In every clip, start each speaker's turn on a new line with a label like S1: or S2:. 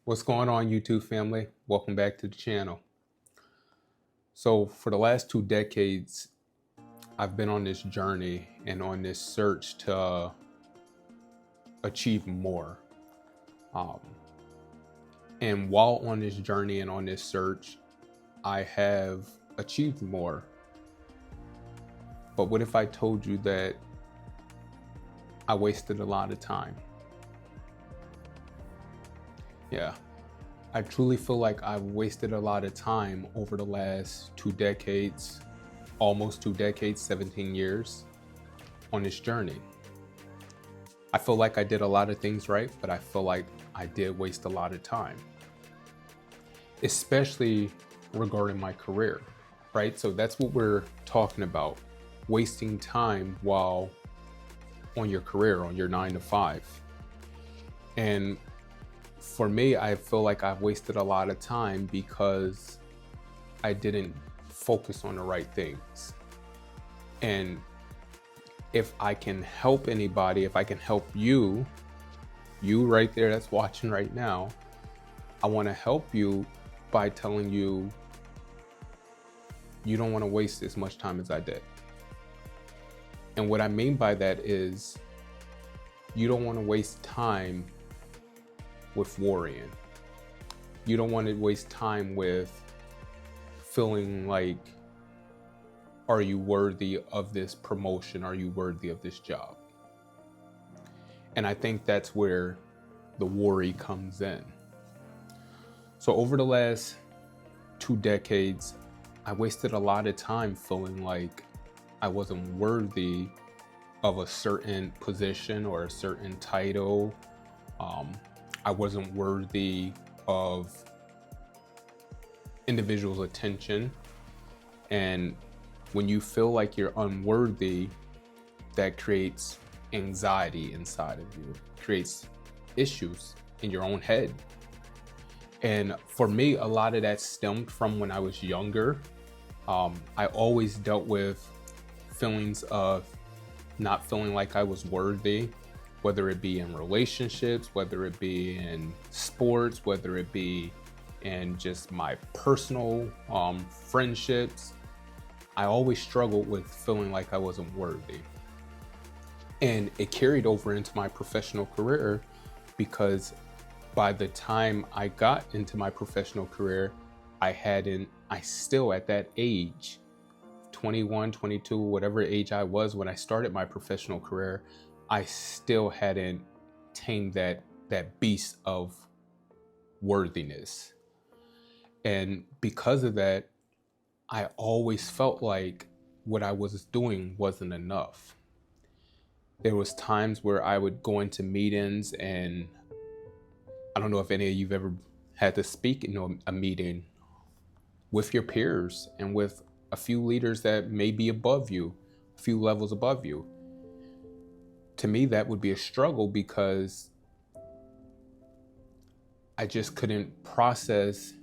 S1: What's going on, YouTube family? Welcome back to the channel. So for the last 2 decades, I've been on this journey and on this search to achieve more. Um, and while on this journey and on this search, I have achieved more. But what if I told you that I wasted a lot of time? Yeah. I truly feel like I've wasted a lot of time over the last 2 decades, almost 2 decades, 17 years on this journey. I feel like I did a lot of things right, but I feel like I did waste a lot of time, especially regarding my career, right? So that's what we're talking about, wasting time while on your career, on your 9 to 5. And for me, I feel like I've wasted a lot of time because I didn't focus on the right things. And if I can help anybody, if I can help you right there that's watching right now, I want to help you by telling you, you don't want to waste as much time as I did. And what I mean by that is, you don't want to waste time with worrying. You don't want to waste time with feeling like, are you worthy of this promotion? Are you worthy of this job? And I think that's where the worry comes in. So over the last 2 decades, I wasted a lot of time feeling like I wasn't worthy of a certain position or a certain title. I wasn't worthy of individuals' attention. And when you feel like you're unworthy, that creates anxiety inside of you, creates issues in your own head. And for me, a lot of that stemmed from when I was younger. I always dealt with feelings of not feeling like I was worthy, whether it be in relationships, whether it be in sports, whether it be in just my personal friendships. I always struggled with feeling like I wasn't worthy. And it carried over into my professional career, because by the time I got into my professional career, I still at that age, 21, 22, whatever age I was when I started my professional career, I still hadn't tamed that beast of worthiness. And because of that, I always felt like what I was doing wasn't enough. There was times where I would go into meetings, and I don't know if any of you've ever had to speak in a meeting with your peers and with a few leaders that may be above you, a few levels above you. To me, that would be a struggle, because I just couldn't process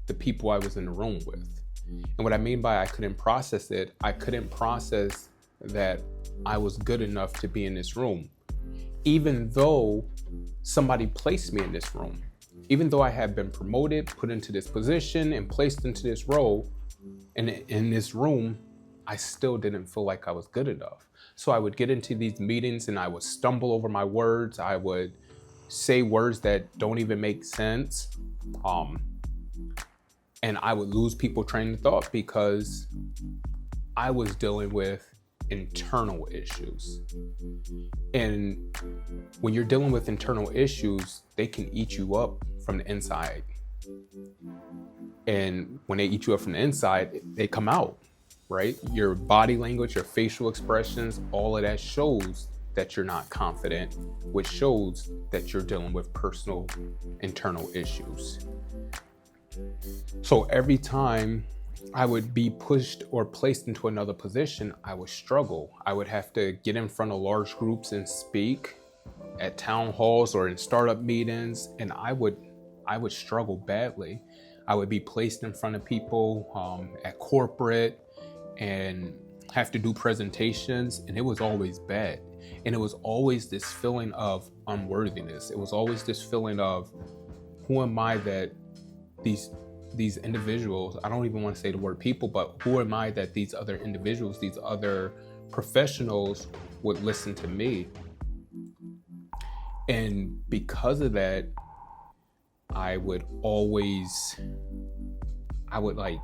S1: the people I was in the room with. And what I mean by I couldn't process it, I couldn't process that I was good enough to be in this room, even though somebody placed me in this room. Even though I had been promoted, put into this position, and placed into this role, and in this room, I still didn't feel like I was good enough. So I would get into these meetings and I would stumble over my words. I would say words that don't even make sense. And I would lose people train of thought, because I was dealing with internal issues. And when you're dealing with internal issues, they can eat you up from the inside. And when they eat you up from the inside, they come out, right? Your body language, your facial expressions, all of that shows that you're not confident, which shows that you're dealing with personal internal issues. So every time I would be pushed or placed into another position, I would struggle. I would have to get in front of large groups and speak at town halls or in startup meetings, and I would struggle badly. I would be placed in front of people at corporate and have to do presentations, and it was always bad. And it was always this feeling of unworthiness. It was always this feeling of, who am I that these individuals, I don't even want to say the word people, but who am I that these other individuals, these other professionals would listen to me? And because of that, I would like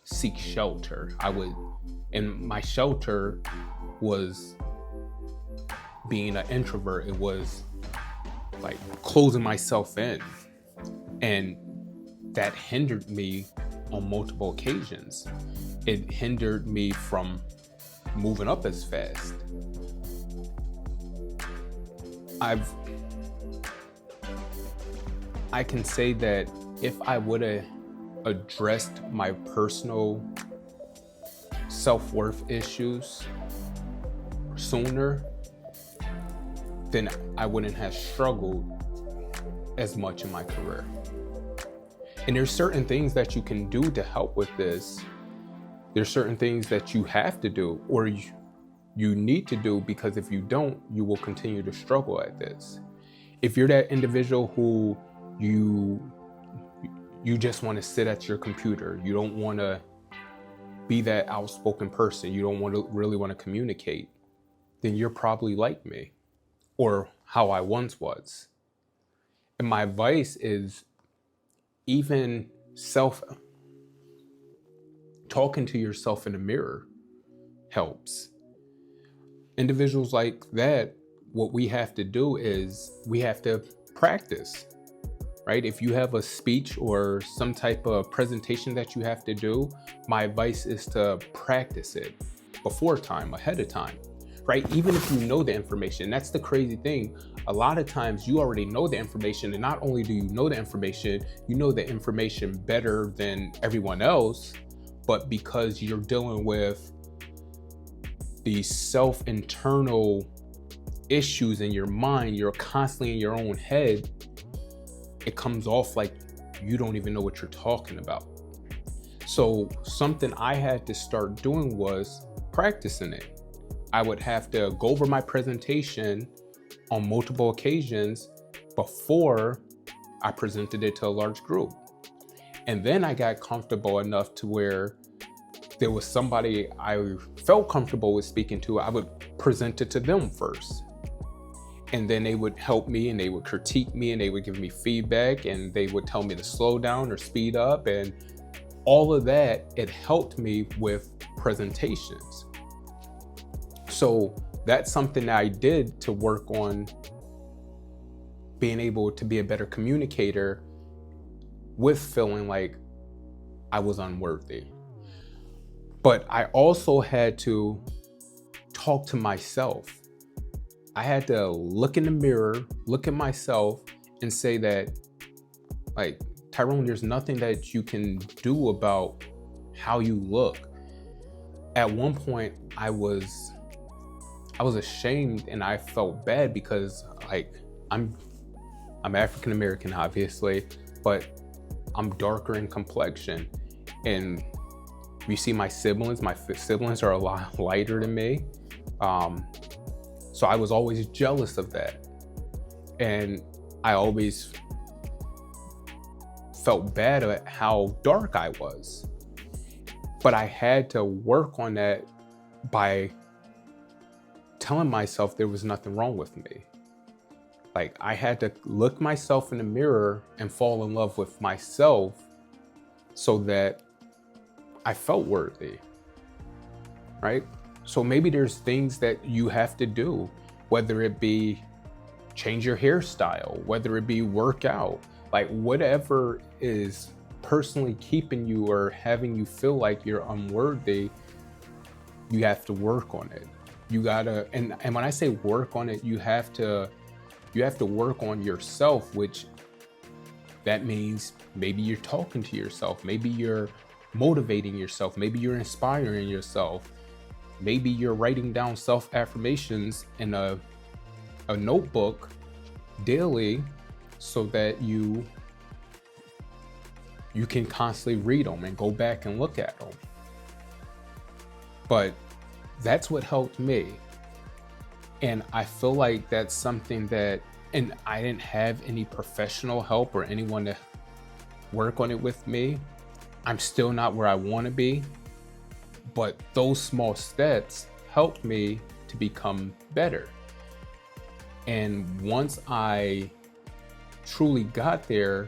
S1: seek shelter. And my shelter was being an introvert. It was like closing myself in. And that hindered me on multiple occasions. It hindered me from moving up as fast. I can say that if I would have addressed my personal self-worth issues sooner, then I wouldn't have struggled as much in my career. And there's certain things that you can do to help with this. There's certain things that you have to do or you need to do, because if you don't, you will continue to struggle at this. If you're that individual who you just want to sit at your computer, you don't want to be that outspoken person, you don't really want to communicate, then you're probably like me, or how I once was. And my advice is, even talking to yourself in the mirror helps. Individuals like that, what we have to do is we have to practice, right? If you have a speech or some type of presentation that you have to do, my advice is to practice it before time, ahead of time, right? Even if you know the information. That's the crazy thing. A lot of times you already know the information, and not only do you know the information better than everyone else, but because you're dealing with these internal issues in your mind, you're constantly in your own head, it comes off like you don't even know what you're talking about. So something I had to start doing was practicing it. I would have to go over my presentation on multiple occasions before I presented it to a large group. And then I got comfortable enough to where there was somebody I felt comfortable with speaking to, I would present it to them first. And then they would help me, and they would critique me, and they would give me feedback, and they would tell me to slow down or speed up. And all of that, it helped me with presentations. So that's something that I did to work on being able to be a better communicator with feeling like I was unworthy. But I also had to talk to myself. I had to look in the mirror, look at myself, and say that, like, Tyrone, there's nothing that you can do about how you look. At one point, I was ashamed, and I felt bad because, like, I'm African American, obviously, but I'm darker in complexion. And you see my siblings are a lot lighter than me. So I was always jealous of that. And I always felt bad at how dark I was. But I had to work on that by telling myself there was nothing wrong with me. Like, I had to look myself in the mirror and fall in love with myself so that I felt worthy, right? So maybe there's things that you have to do, whether it be change your hairstyle, whether it be work out, like whatever is personally keeping you or having you feel like you're unworthy, you have to work on it. You gotta, and when I say work on it, you have to work on yourself, which that means maybe you're talking to yourself, maybe you're motivating yourself, maybe you're inspiring yourself, maybe you're writing down self-affirmations in a notebook daily so that you can constantly read them and go back and look at them. But that's what helped me. And I feel like that's something that and I didn't have any professional help or anyone to work on it with me, I'm still not where I want to be. But those small steps helped me to become better. And once I truly got there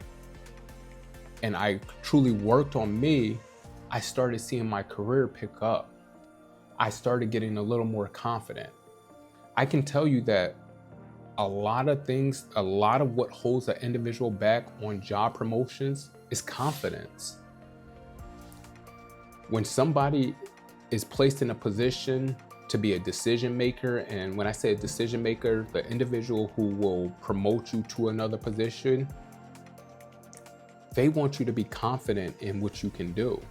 S1: and I truly worked on me, I started seeing my career pick up. I started getting a little more confident. I can tell you that a lot of what holds an individual back on job promotions is confidence. When somebody is placed in a position to be a decision maker, and when I say a decision maker, the individual who will promote you to another position, they want you to be confident in what you can do.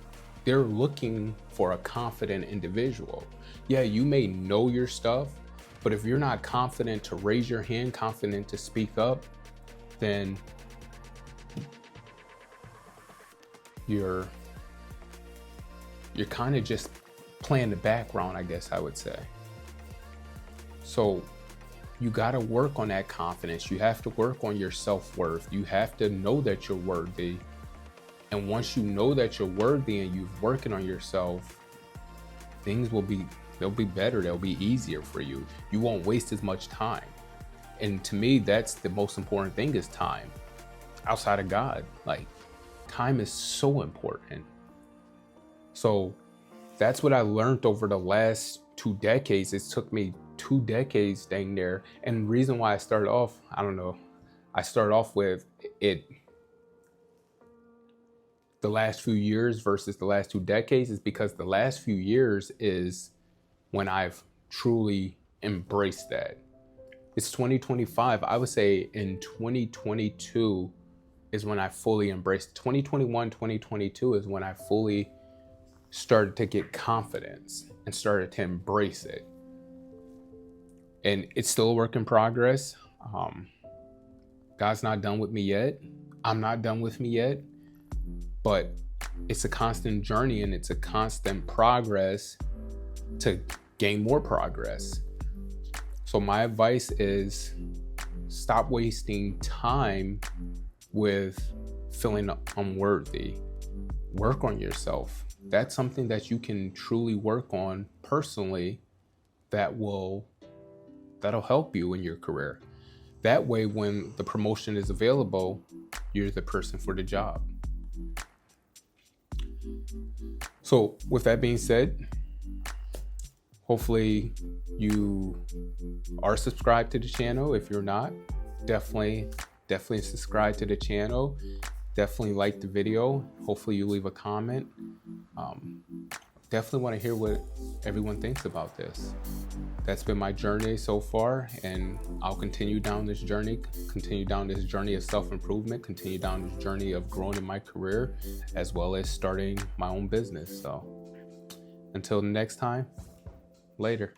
S1: They're looking for a confident individual. Yeah, you may know your stuff, but if you're not confident to raise your hand, confident to speak up, then you're kind of just playing the background, I guess I would say. So you got to work on that confidence. You have to work on your self-worth. You have to know that you're worthy. And once you know that you're worthy and you've working on yourself, things they'll be better. They'll be easier for you. You won't waste as much time. And to me, that's the most important thing, is time. Outside of God, like, time is so important. So that's what I learned over the last 2 decades. It took me 2 decades dang near. And the reason why I started off, I started off with it, the last few years versus the last 2 decades, is because the last few years is when I've truly embraced that. It's 2025. I would say in 2022 is when I fully embraced. 2021, 2022 is when I fully started to get confidence and started to embrace it. And it's still a work in progress. God's not done with me yet. I'm not done with me yet. But it's a constant journey, and it's a constant progress to gain more progress. So my advice is, stop wasting time with feeling unworthy. Work on yourself. That's something that you can truly work on personally that'll help you in your career. That way, when the promotion is available, you're the person for the job. So with that being said, hopefully you are subscribed to the channel. If you're not, definitely subscribe to the channel. Definitely like the video. Hopefully you leave a comment. Definitely want to hear what everyone thinks about this. That's been my journey so far, and I'll continue down this journey of self-improvement, continue down this journey of growing in my career, as well as starting my own business. So until next time, later.